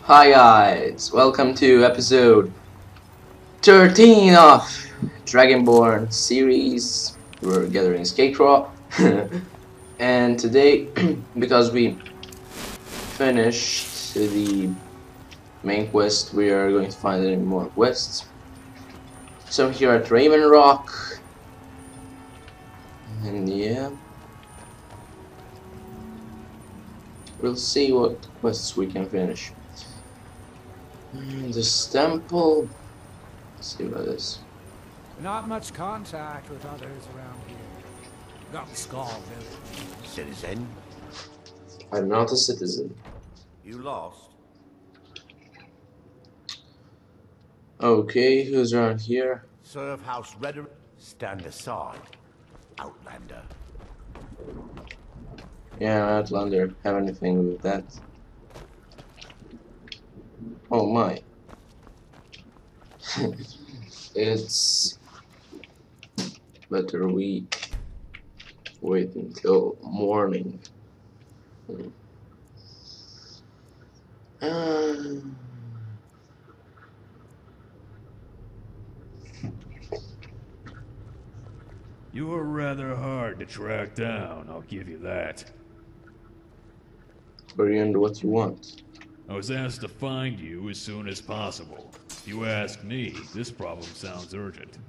Hi guys, welcome to episode 13 of Dragonborn series. We're gathering Scarecrow and today, because we finished the main quest, we are going to find any more quests. So I'm here at Raven Rock, and yeah, we'll see what quests we can finish. This temple, let's see what it is. Not much contact with others around here. Got Skull Village. Citizen? I'm not a citizen. You lost? Okay, who's around here? Serve House Redder. Stand aside, Outlander. Yeah, Outlander. Have anything with that? Oh my. It's better we wait until morning. You were rather hard to track down, I'll give you that. Hurry and what you want. I was asked to find you as soon as possible. If you ask me, this problem sounds urgent.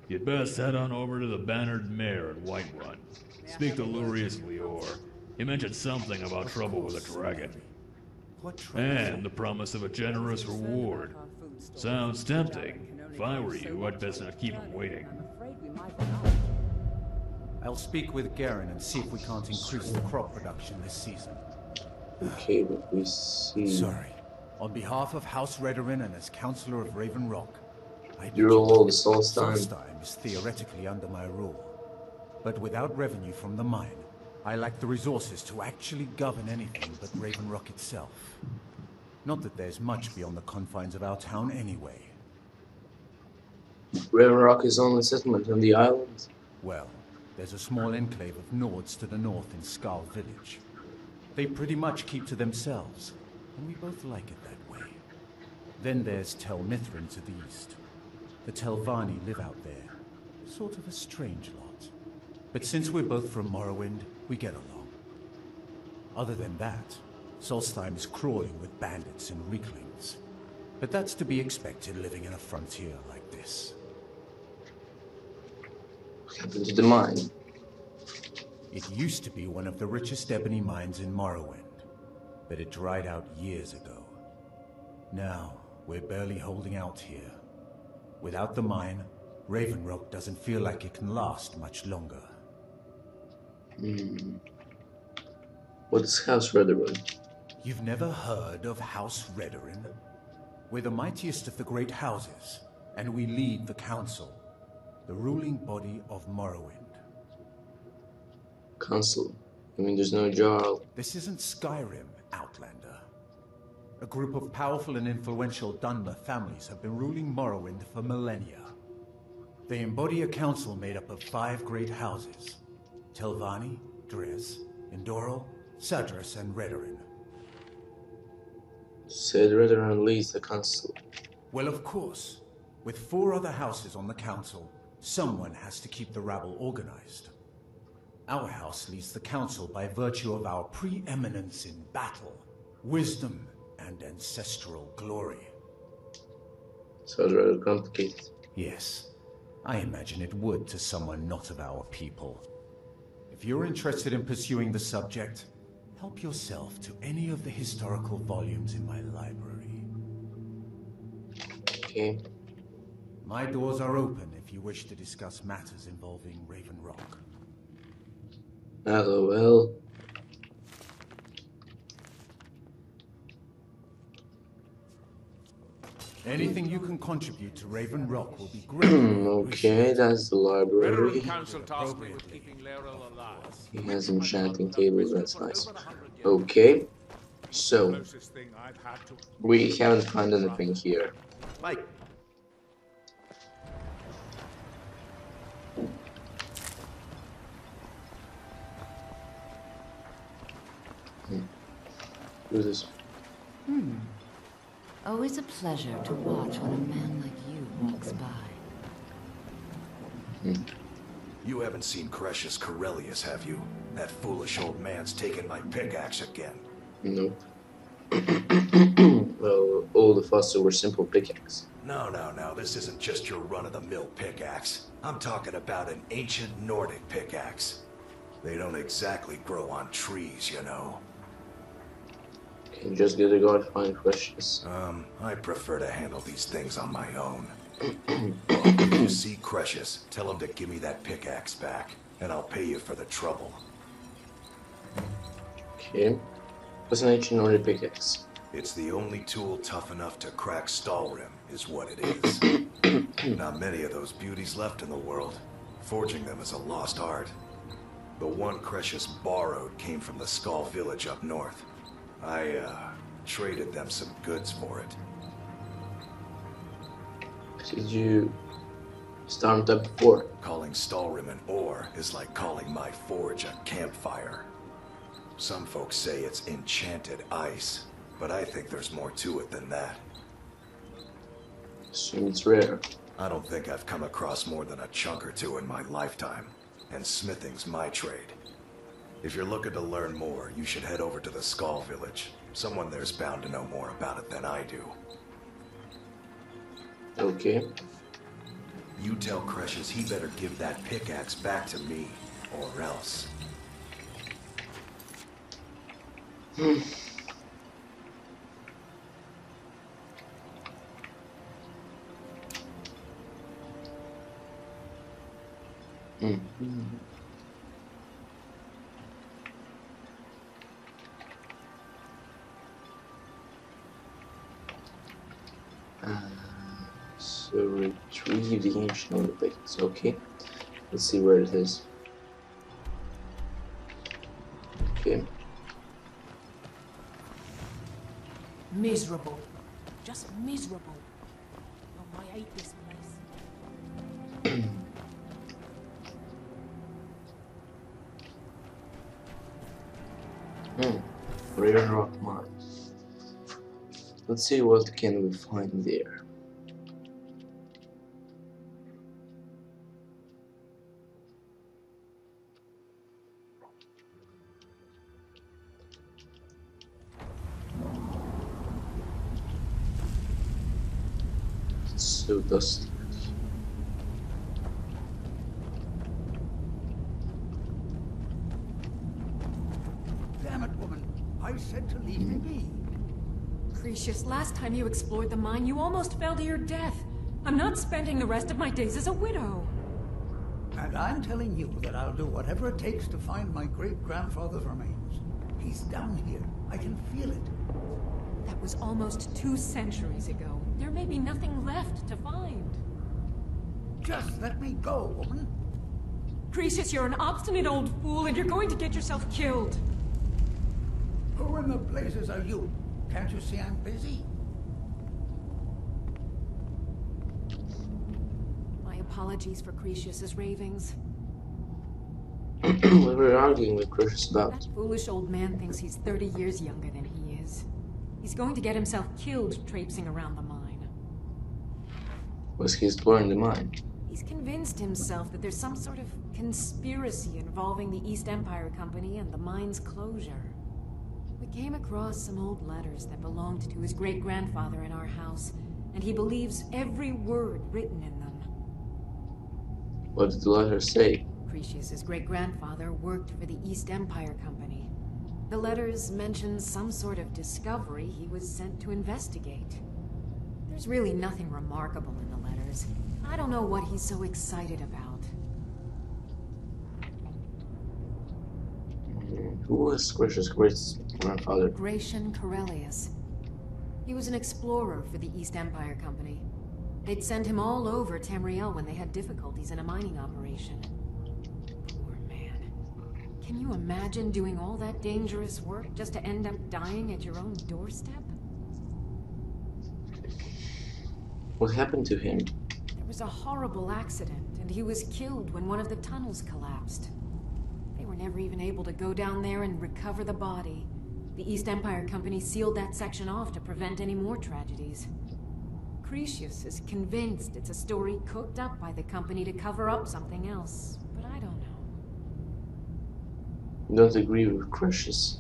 You'd best head on over to the Bannered Mare at Whiterun. Speak to Lurius Lior. He mentioned something about trouble with a dragon. And the promise of a generous reward. Sounds tempting. If I were you, I'd best not keep him waiting. I'll speak with Garen and see if we can't increase the crop production this season. Okay, but we see. Sorry. On behalf of House Redderin and as Councillor of Raven Rock, I You rule all the Solstheim. Solstheim is theoretically under my rule. But without revenue from the mine, I lack the resources to actually govern anything but Raven Rock itself. Not that there's much beyond the confines of our town anyway. Raven Rock is only settlement on the island. Well, there's a small enclave of Nords to the north in Skull Village. They pretty much keep to themselves, and we both like it that way. Then there's Tel Mithrin to the east. The Telvanni live out there. Sort of a strange lot. But since we're both from Morrowind, we get along. Other than that, Solstheim is crawling with bandits and weaklings. But that's to be expected living in a frontier like this. What happened to the mine? It used to be one of the richest ebony mines in Morrowind, but it dried out years ago. Now, we're barely holding out here. Without the mine, Raven Rock doesn't feel like it can last much longer. What is House Redderin? You've never heard of House Redderin? We're the mightiest of the great houses, and we lead the council, the ruling body of Morrowind. Council? I mean, there's no Jarl. This isn't Skyrim, Outlander. A group of powerful and influential Dwemer families have been ruling Morrowind for millennia. They embody a council made up of 5 great houses: Telvanni, Dres, Indoril, Sadras, and Redderin. Said Redderin leads the council. Well, of course. With 4 other houses on the council, someone has to keep the rabble organized. Our house leads the council by virtue of our preeminence in battle, wisdom, and ancestral glory. Sounds rather complicated. Yes, I imagine it would to someone not of our people. If you're interested in pursuing the subject, help yourself to any of the historical volumes in my library. Okay. My doors are open if you wish to discuss matters involving Raven Rock. LOL. Anything you can contribute to Raven Rock will be great. Okay, that's the library. Council tasked me with keeping Laeral alive. He has enchanting tables, that's nice. Okay, so we haven't found anything here. Mate. Who's this? Always a pleasure to watch when a man like you walks by. You haven't seen Cresius Corellius, have you? That foolish old man's taken my pickaxe again. Nope. Well, all the Hoths were simple pickaxe. No, this isn't just your run-of-the-mill pickaxe. I'm talking about an ancient Nordic pickaxe. They don't exactly grow on trees, you know. Can you just get a guard find Cresius? I prefer to handle these things on my own. If you see Cresius, tell him to give me that pickaxe back, and I'll pay you for the trouble. Okay. What's an ancient Nordic pickaxe? It's the only tool tough enough to crack Stalrim, is what it is. Not many of those beauties left in the world. Forging them is a lost art. The one Cresius borrowed came from the Skull village up north. I, traded them some goods for it. Did you start up before? Calling Stalrim an ore is like calling my forge a campfire. Some folks say it's enchanted ice, but I think there's more to it than that. Assume it's rare. I don't think I've come across more than a chunk or two in my lifetime, and smithing's my trade. If you're looking to learn more, you should head over to the Skull village. Someone there's bound to know more about it than I do. Okay. You tell Cresius he better give that pickaxe back to me, or else. So retrieve the ancient Nordic pickaxe. Okay. Let's see where it is. Okay. Miserable. Just miserable. Oh, I hate this place. Rare rock mine. Let's see what can we find there. It's so dusty. Damn it, woman. I said to leave me be. Cresius, last time you explored the mine, you almost fell to your death. I'm not spending the rest of my days as a widow. And I'm telling you that I'll do whatever it takes to find my great-grandfather's remains. He's down here. I can feel it. That was almost 2 centuries ago. There may be nothing left to find. Just let me go, woman. Cresius, you're an obstinate old fool, and you're going to get yourself killed. Who in the blazes are you? Can't you see I'm busy? My apologies for Cresius's ravings. What were we arguing with Cresius about? That foolish old man thinks he's 30 years younger than he is. He's going to get himself killed traipsing around the mine. Was he exploring the mine? He's convinced himself that there's some sort of conspiracy involving the East Empire Company and the mine's closure. We came across some old letters that belonged to his great-grandfather in our house, and he believes every word written in them. What did the letters say? Cresius's great-grandfather worked for the East Empire Company. The letters mention some sort of discovery he was sent to investigate. There's really nothing remarkable in the letters. I don't know what he's so excited about. Who was Cresius' great-grandfather? Gratian Corellius. He was an explorer for the East Empire Company. They'd send him all over Tamriel when they had difficulties in a mining operation. Poor man. Can you imagine doing all that dangerous work just to end up dying at your own doorstep? What happened to him? There was a horrible accident, and he was killed when one of the tunnels collapsed. They were never even able to go down there and recover the body. The East Empire Company sealed that section off to prevent any more tragedies. JaySuS is convinced it's a story cooked up by the company to cover up something else, but I don't know. Don't agree with JaySuS.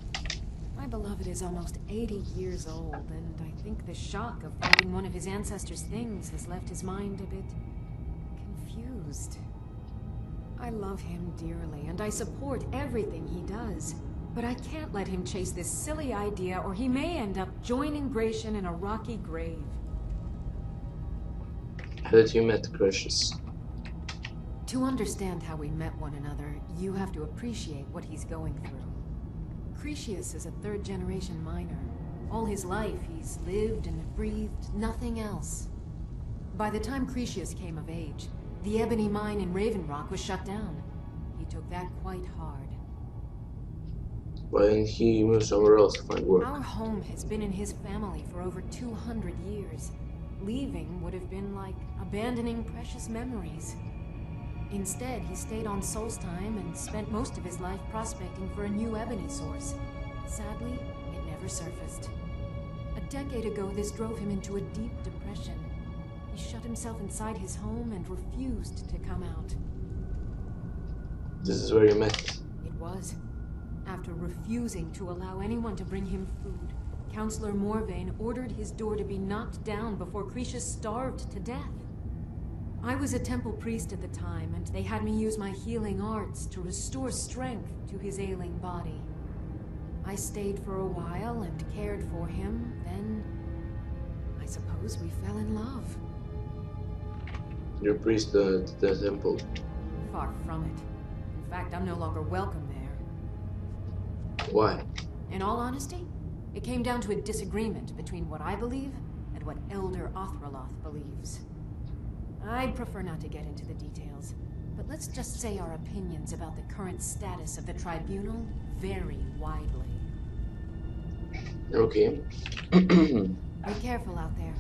My beloved is almost 80 years old, and I think the shock of finding one of his ancestors' things has left his mind a bit confused. I love him dearly, and I support everything he does. But I can't let him chase this silly idea, or he may end up joining Gratian in a rocky grave. How did you met JaySuS? To understand how we met one another, you have to appreciate what he's going through. JaySuS is a third-generation miner. All his life, he's lived and breathed nothing else. By the time JaySuS came of age, the ebony mine in Raven Rock was shut down. He took that quite hard. Why didn't he move somewhere else to find work? Our home has been in his family for over 200 years. Leaving would have been like abandoning precious memories. Instead, he stayed on Solstheim and spent most of his life prospecting for a new ebony source. Sadly, it never surfaced. A decade ago, this drove him into a deep depression. He shut himself inside his home and refused to come out. This is where you met. It was. After refusing to allow anyone to bring him food, Counselor Morvain ordered his door to be knocked down before JaySuS starved to death. I was a temple priest at the time, and they had me use my healing arts to restore strength to his ailing body. I stayed for a while and cared for him, then I suppose we fell in love. You're a priest at the temple. Far from it. In fact, I'm no longer welcome there. Why? In all honesty, it came down to a disagreement between what I believe and what Elder Othraloth believes. I'd prefer not to get into the details, but let's just say our opinions about the current status of the tribunal vary widely. Okay. Be careful out there.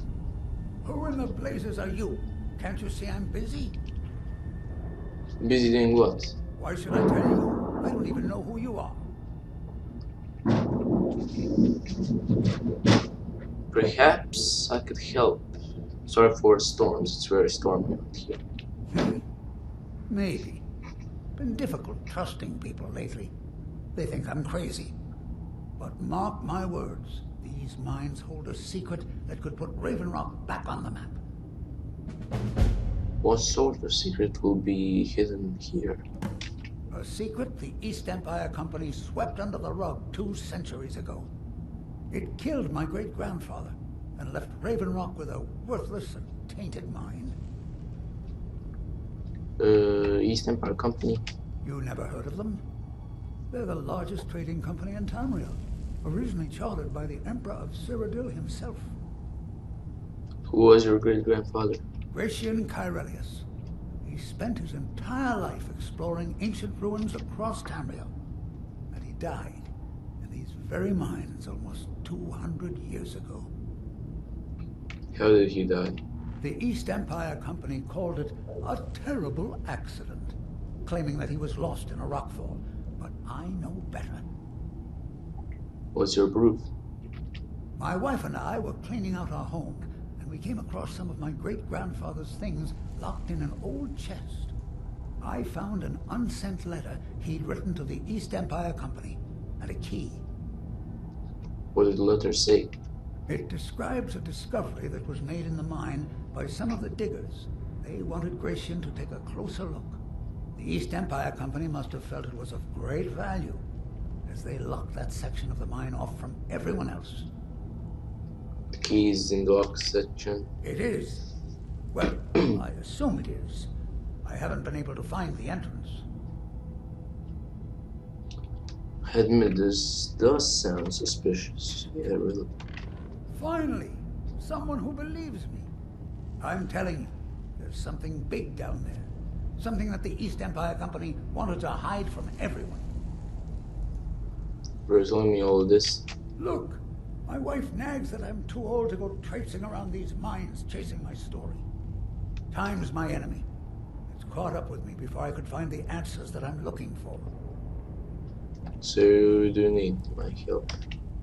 Who in the blazes are you? Can't you see I'm busy? Busy doing what? Why should I tell you? I don't even know who you are. Perhaps I could help. Sorry for storms, it's very stormy out here. Maybe. Been difficult trusting people lately. They think I'm crazy. But mark my words, these mines hold a secret that could put Raven Rock back on the map. What sort of secret will be hidden here? A secret the East Empire Company swept under the rug 2 centuries ago. It killed my great-grandfather and left Raven Rock with a worthless and tainted mine. East Empire Company? You never heard of them? They're the largest trading company in Tamriel, originally chartered by the Emperor of Cyrodiil himself. Who was your great-grandfather? Gratian Kyrelius. He spent his entire life exploring ancient ruins across Tamriel, and he died in these very mines almost 200 years ago. How did he die? The East Empire Company called it a terrible accident, claiming that he was lost in a rockfall, but I know better. What's your proof? My wife and I were cleaning out our home, and we came across some of my great-grandfather's things locked in an old chest. I found an unsent letter he'd written to the East Empire Company, and a key. What did the letter say? It describes a discovery that was made in the mine by some of the diggers. They wanted Gratian to take a closer look. The East Empire Company must have felt it was of great value, as they locked that section of the mine off from everyone else. The key is in the lock section. It is. Well, I assume it is. I haven't been able to find the entrance. I admit this does sound suspicious. Yeah, really. Finally, someone who believes me. I'm telling you, there's something big down there. Something that the East Empire Company wanted to hide from everyone. You're telling me all of this? Look, my wife nags that I'm too old to go traipsing around these mines chasing my story. Time's my enemy. It's caught up with me before I could find the answers that I'm looking for. So, do you need my help?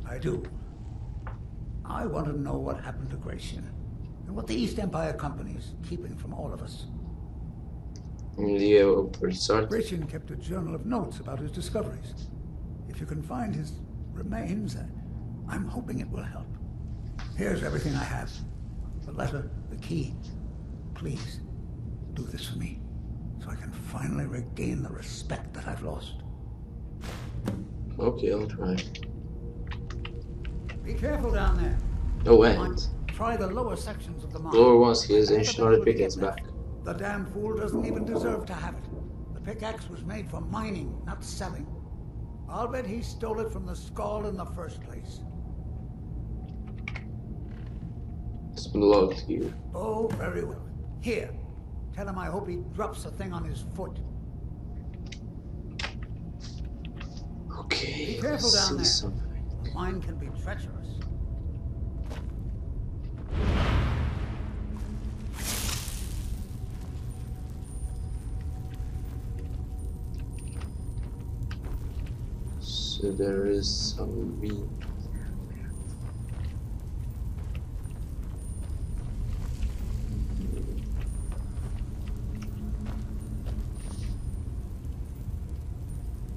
I do. I want to know what happened to Gratian, and what the East Empire Company is keeping from all of us. Yeah, pretty start. Gratian kept a journal of notes about his discoveries. If you can find his remains, I'm hoping it will help. Here's everything I have. The letter, the key. Please, do this for me, so I can finally regain the respect that I've lost. Okay, I'll try. Be careful down there. Oh, and Try the lower sections of the mine. lower ones, his ancient Nordic pickaxe back. The damn fool doesn't even deserve to have it. The pickaxe was made for mining, not selling. I'll bet he stole it from the Skull in the first place. It's blocked here. Oh, very well. Here. Tell him I hope he drops the thing on his foot. Okay, Be careful let's down see there. something. The mine can be treacherous. So there is some meat.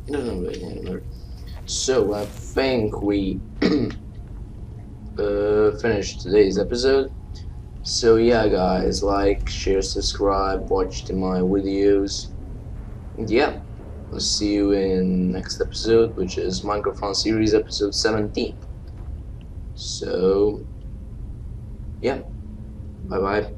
No, wait, anymore. So I think we finished today's episode. So yeah, guys, like, share, subscribe, watch my videos. And yeah, I'll see you in next episode, which is Minecraft series episode 17. So yeah, bye bye.